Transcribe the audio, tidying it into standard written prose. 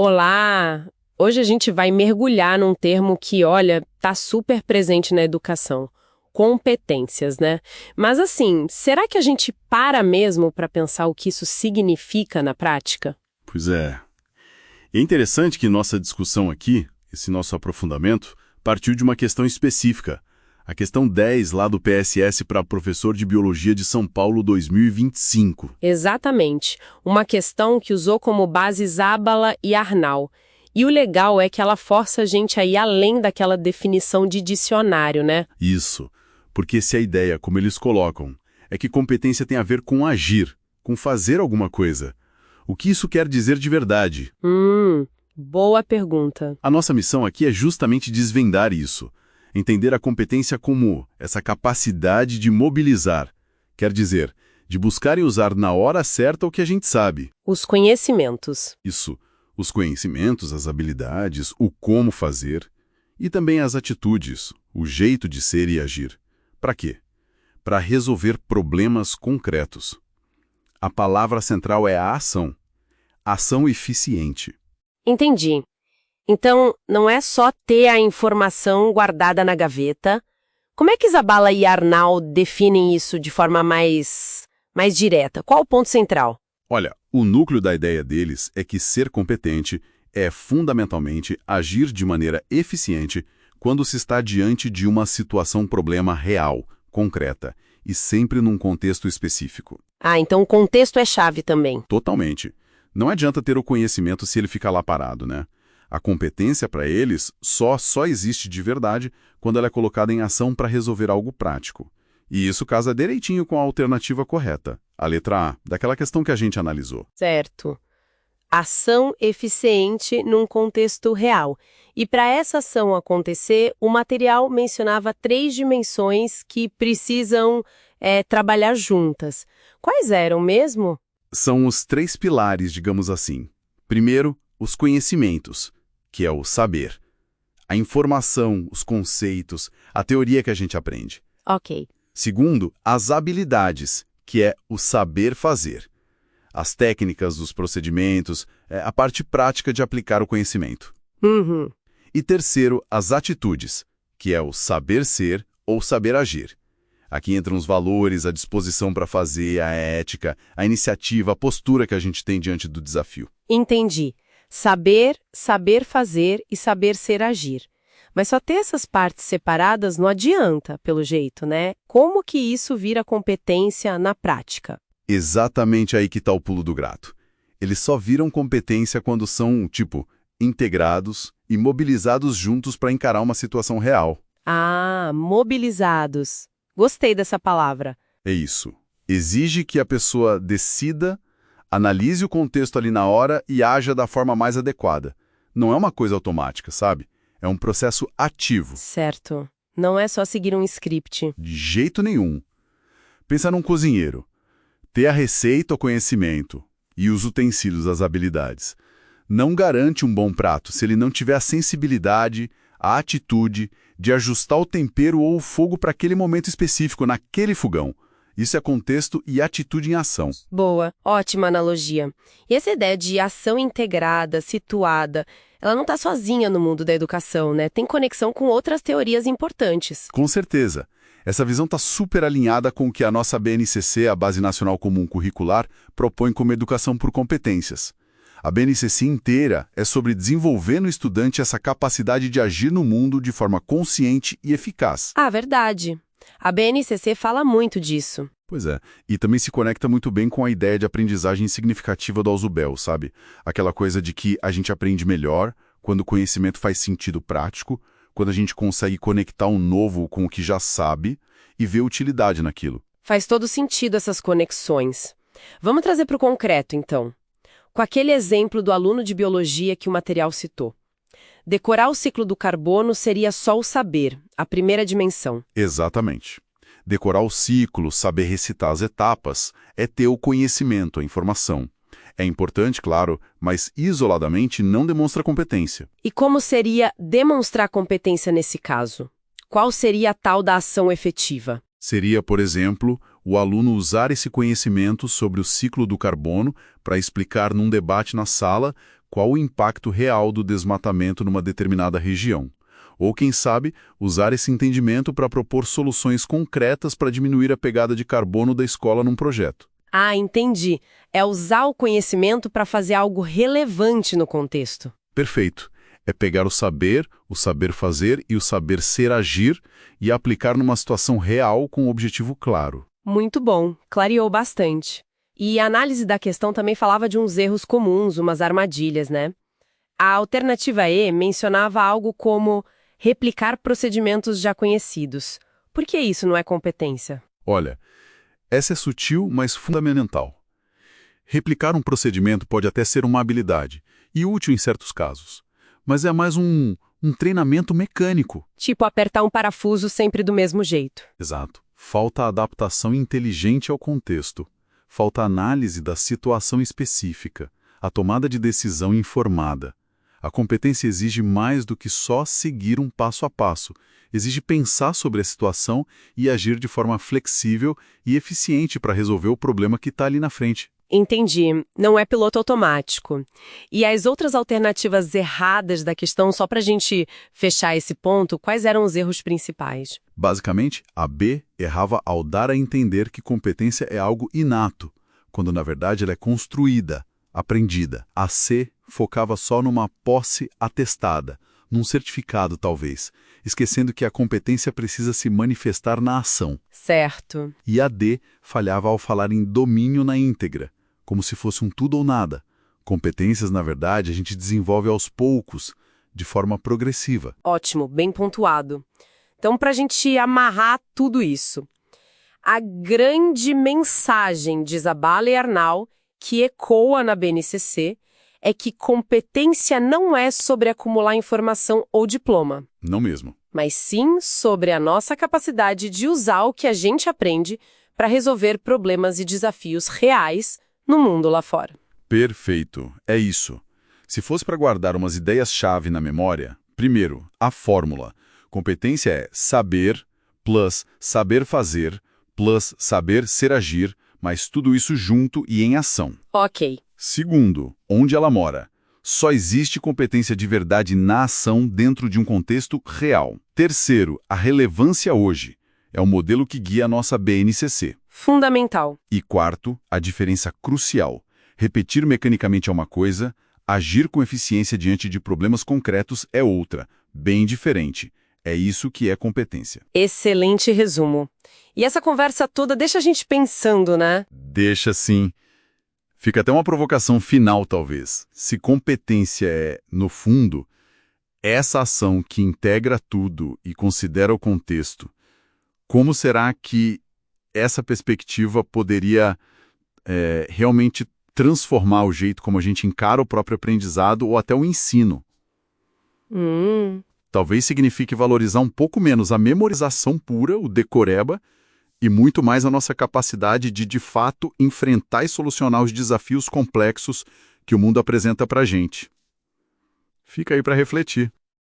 Olá! Hoje a gente vai mergulhar num termo que, olha, tá super presente na educação. Competências, né? Mas assim, será que a gente para mesmo para pensar o que isso significa na prática? Pois é. E é interessante que nossa discussão aqui, esse nosso aprofundamento, partiu de uma questão específica. A questão 10 lá do PSS para professor de Biologia de São Paulo 2025. Exatamente. Uma questão que usou como base Zábala e Arnal. E o legal é que ela força a gente a ir além daquela definição de dicionário, né? Isso. Porque se a ideia, como eles colocam, é que competência tem a ver com agir, com fazer alguma coisa. O que isso quer dizer de verdade? Boa pergunta. A nossa missão aqui é justamente desvendar isso. Entender a competência como essa capacidade de mobilizar. Quer dizer, de buscar e usar na hora certa o que a gente sabe. Os conhecimentos. Isso. Os conhecimentos, as habilidades, o como fazer. E também as atitudes, o jeito de ser e agir. Para quê? Para resolver problemas concretos. A palavra central é a ação. Ação eficiente. Entendi. Então, não é só ter a informação guardada na gaveta. Como é que Zabala e Arnal definem isso de forma mais direta? Qual o ponto central? Olha, o núcleo da ideia deles é que ser competente é fundamentalmente agir de maneira eficiente quando se está diante de uma situação-problema real, concreta, e sempre num contexto específico. Ah, então o contexto é chave também. Totalmente. Não adianta ter o conhecimento se ele ficar lá parado, né? A competência, para eles, só existe de verdade quando ela é colocada em ação para resolver algo prático. E isso casa direitinho com a alternativa correta, a letra A, daquela questão que a gente analisou. Certo. Ação eficiente num contexto real. E para essa ação acontecer, o material mencionava 3 dimensões que precisam trabalhar juntas. Quais eram mesmo? São os 3 pilares, digamos assim. Primeiro, os conhecimentos, que é o saber. A informação, os conceitos, a teoria que a gente aprende. Ok. Segundo, as habilidades, que é o saber fazer. As técnicas, os procedimentos, a parte prática de aplicar o conhecimento. Uhum. E terceiro, as atitudes, que é o saber ser ou saber agir. Aqui entram os valores, a disposição para fazer, a ética, a iniciativa, a postura que a gente tem diante do desafio. Entendi. Saber, saber fazer e saber ser agir. Mas só ter essas partes separadas não adianta, pelo jeito, né? Como que isso vira competência na prática? Exatamente aí que está o pulo do gato. Eles só viram competência quando são, integrados e mobilizados juntos para encarar uma situação real. Ah, mobilizados. Gostei dessa palavra. É isso. Exige que a pessoa decida, analise o contexto ali na hora e haja da forma mais adequada. Não é uma coisa automática, sabe? É um processo ativo. Certo. Não é só seguir um script. De jeito nenhum. Pensa num cozinheiro. Ter a receita, o conhecimento e os utensílios, as habilidades. Não garante um bom prato se ele não tiver a sensibilidade, a atitude de ajustar o tempero ou o fogo para aquele momento específico, naquele fogão. Isso é contexto e atitude em ação. Boa, ótima analogia. E essa ideia de ação integrada, situada, ela não está sozinha no mundo da educação, né? Tem conexão com outras teorias importantes. Com certeza. Essa visão está super alinhada com o que a nossa BNCC, a Base Nacional Comum Curricular, propõe como educação por competências. A BNCC inteira é sobre desenvolver no estudante essa capacidade de agir no mundo de forma consciente e eficaz. Ah, verdade. A BNCC fala muito disso. Pois é, e também se conecta muito bem com a ideia de aprendizagem significativa do Ausubel, sabe? Aquela coisa de que a gente aprende melhor quando o conhecimento faz sentido prático, quando a gente consegue conectar um novo com o que já sabe e ver utilidade naquilo. Faz todo sentido essas conexões. Vamos trazer para o concreto, então. Com aquele exemplo do aluno de biologia que o material citou. Decorar o ciclo do carbono seria só o saber, a primeira dimensão. Exatamente. Decorar o ciclo, saber recitar as etapas, é ter o conhecimento, a informação. É importante, claro, mas isoladamente não demonstra competência. E como seria demonstrar competência nesse caso? Qual seria a tal da ação efetiva? Seria, por exemplo, o aluno usar esse conhecimento sobre o ciclo do carbono para explicar num debate na sala qual o impacto real do desmatamento numa determinada região. Ou, quem sabe, usar esse entendimento para propor soluções concretas para diminuir a pegada de carbono da escola num projeto. Ah, entendi. É usar o conhecimento para fazer algo relevante no contexto. Perfeito. É pegar o saber fazer e o saber ser agir e aplicar numa situação real com um objetivo claro. Muito bom, clareou bastante. E a análise da questão também falava de uns erros comuns, umas armadilhas, né? A alternativa E mencionava algo como replicar procedimentos já conhecidos. Por que isso não é competência? Olha, essa é sutil, mas fundamental. Replicar um procedimento pode até ser uma habilidade, e útil em certos casos, mas é mais um treinamento mecânico. Tipo apertar um parafuso sempre do mesmo jeito. Exato. Falta adaptação inteligente ao contexto. Falta análise da situação específica, a tomada de decisão informada. A competência exige mais do que só seguir um passo a passo. Exige pensar sobre a situação e agir de forma flexível e eficiente para resolver o problema que está ali na frente. Entendi. Não é piloto automático. E as outras alternativas erradas da questão, só para a gente fechar esse ponto, quais eram os erros principais? Basicamente, a B errava ao dar a entender que competência é algo inato, quando na verdade ela é construída, aprendida. A C focava só numa posse atestada, num certificado talvez, esquecendo que a competência precisa se manifestar na ação. Certo. E a D falhava ao falar em domínio na íntegra, como se fosse um tudo ou nada. Competências, na verdade, a gente desenvolve aos poucos, de forma progressiva. Ótimo, bem pontuado. Então, para a gente amarrar tudo isso, a grande mensagem de Zabala e Arnal, que ecoa na BNCC, é que competência não é sobre acumular informação ou diploma. Não mesmo. Mas sim sobre a nossa capacidade de usar o que a gente aprende para resolver problemas e desafios reais no mundo lá fora. Perfeito. É isso. Se fosse para guardar umas ideias-chave na memória, primeiro, a fórmula. Competência é saber, plus saber fazer, plus saber ser agir, mas tudo isso junto e em ação. Ok. Segundo, onde ela mora. Só existe competência de verdade na ação dentro de um contexto real. Terceiro, a relevância hoje. É o modelo que guia a nossa BNCC. Fundamental. E quarto, a diferença crucial. Repetir mecanicamente é uma coisa, agir com eficiência diante de problemas concretos é outra, bem diferente. É isso que é competência. Excelente resumo. E essa conversa toda deixa a gente pensando, né? Deixa sim. Fica até uma provocação final, talvez. Se competência é, no fundo, essa ação que integra tudo e considera o contexto, como será que essa perspectiva poderia realmente transformar o jeito como a gente encara o próprio aprendizado ou até o ensino? Talvez signifique valorizar um pouco menos a memorização pura, o decoreba, e muito mais a nossa capacidade de fato, enfrentar e solucionar os desafios complexos que o mundo apresenta para a gente. Fica aí para refletir.